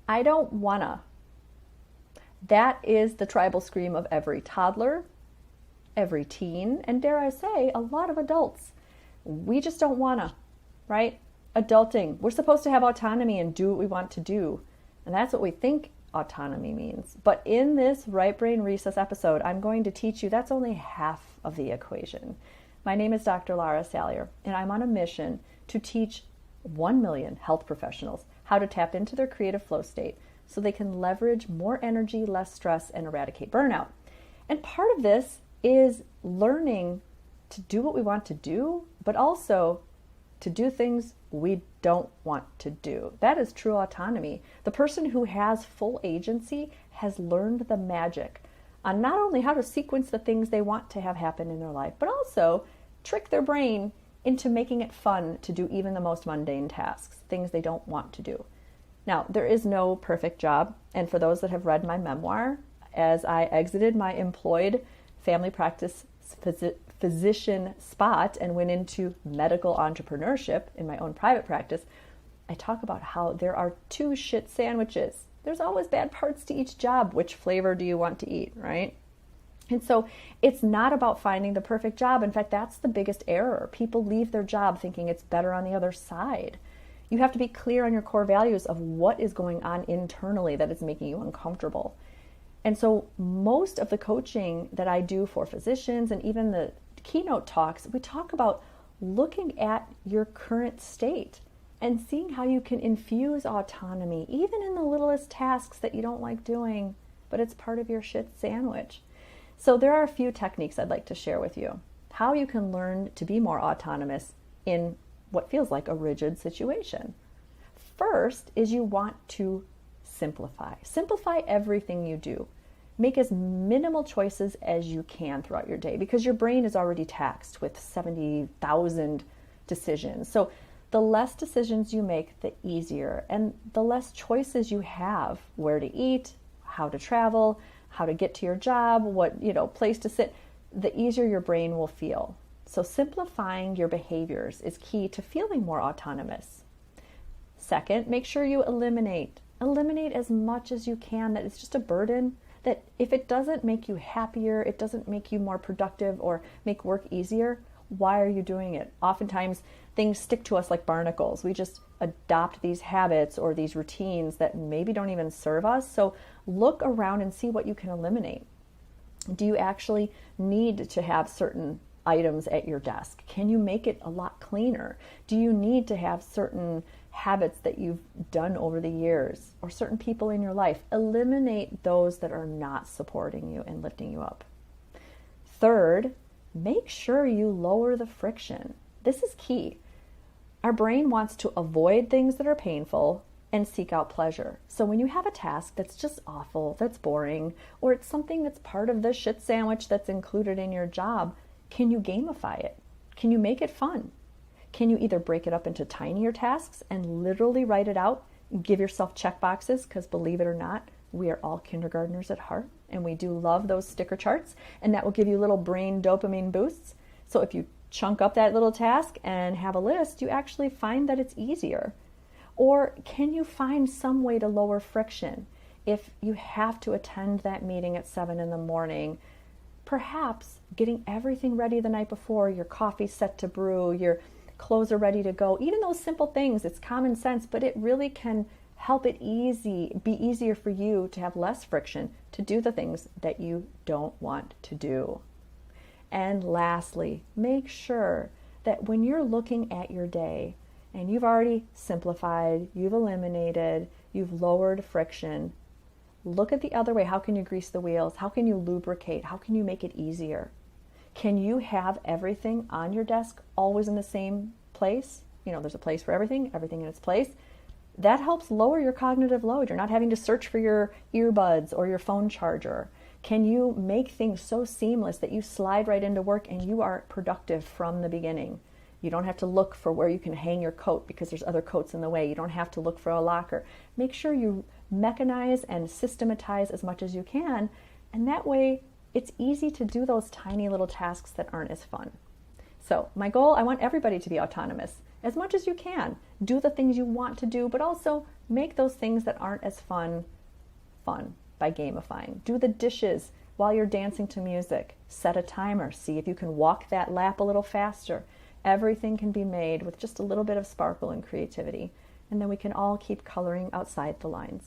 I don't wanna. That is the tribal scream of every toddler, every teen, and dare I say, a lot of adults. We just don't wanna, right? Adulting, we're supposed to have autonomy and do what we want to do. And that's what we think autonomy means. But in this Right Brain Recess episode, I'm going to teach you that's only half of the equation. My name is Dr. Lara Salyer, and I'm on a mission to teach 1 million health professionals how to tap into their creative flow state so they can leverage more energy, less stress, and eradicate burnout. And part of this is learning to do what we want to do, but also to do things we don't want to do. That is true autonomy. The person who has full agency has learned the magic on not only how to sequence the things they want to have happen in their life, but also trick their brain into making it fun to do even the most mundane tasks, things they don't want to do. Now, there is no perfect job, and for those that have read my memoir, as I exited my employed family practice physician spot and went into medical entrepreneurship in my own private practice, I talk about how there are 2 shit sandwiches. There's always bad parts to each job. Which flavor do you want to eat, right? And so it's not about finding the perfect job. In fact, that's the biggest error. People leave their job thinking it's better on the other side. You have to be clear on your core values of what is going on internally that is making you uncomfortable. And so most of the coaching that I do for physicians and even the keynote talks, we talk about looking at your current state and seeing how you can infuse autonomy, even in the littlest tasks that you don't like doing, but it's part of your shit sandwich. So there are a few techniques I'd like to share with you. How you can learn to be more autonomous in what feels like a rigid situation. First is you want to simplify. Simplify everything you do. Make as minimal choices as you can throughout your day because your brain is already taxed with 70,000 decisions. So the less decisions you make, the easier, and the less choices you have, where to eat, how to travel, how to get to your job, what, place to sit, the easier your brain will feel. So simplifying your behaviors is key to feeling more autonomous. Second, make sure you eliminate as much as you can that it's just a burden, that if it doesn't make you happier, it doesn't make you more productive or make work easier, why are you doing it? Oftentimes things stick to us like barnacles. We just adopt these habits or these routines that maybe don't even serve us. So look around and see what you can eliminate. Do you actually need to have certain items at your desk? Can you make it a lot cleaner? Do you need to have certain habits that you've done over the years or certain people in your life? Eliminate those that are not supporting you and lifting you up. Third, make sure you lower the friction. This is key. Our brain wants to avoid things that are painful and seek out pleasure. So when you have a task that's just awful, that's boring, or it's something that's part of the shit sandwich that's included in your job, can you gamify it? Can you make it fun? Can you either break it up into tinier tasks and literally write it out, give yourself check boxes, because believe it or not, we are all kindergartners at heart, and we do love those sticker charts, and that will give you little brain dopamine boosts. So if you chunk up that little task and have a list, you actually find that it's easier. Or can you find some way to lower friction? If you have to attend that meeting at 7 in the morning, perhaps getting everything ready the night before, your coffee's set to brew, your clothes are ready to go, even those simple things, it's common sense, but it really can help it be easier for you to have less friction to do the things that you don't want to do. And lastly, make sure that when you're looking at your day and you've already simplified, you've eliminated, you've lowered friction, look at the other way. How can you grease the wheels? How can you lubricate? How can you make it easier? Can you have everything on your desk always in the same place? There's a place for everything in its place. That helps lower your cognitive load. You're not having to search for your earbuds or your phone charger. Can you make things so seamless that you slide right into work and you are productive from the beginning? You don't have to look for where you can hang your coat because there's other coats in the way. You don't have to look for a locker. Make sure you mechanize and systematize as much as you can, and that way it's easy to do those tiny little tasks that aren't as fun. So my goal, I want everybody to be autonomous. as much as you can. Do the things you want to do, but also make those things that aren't as fun by gamifying. Do the dishes while you're dancing to music. Set a timer. See if you can walk that lap a little faster. Everything can be made with just a little bit of sparkle and creativity. And then we can all keep coloring outside the lines.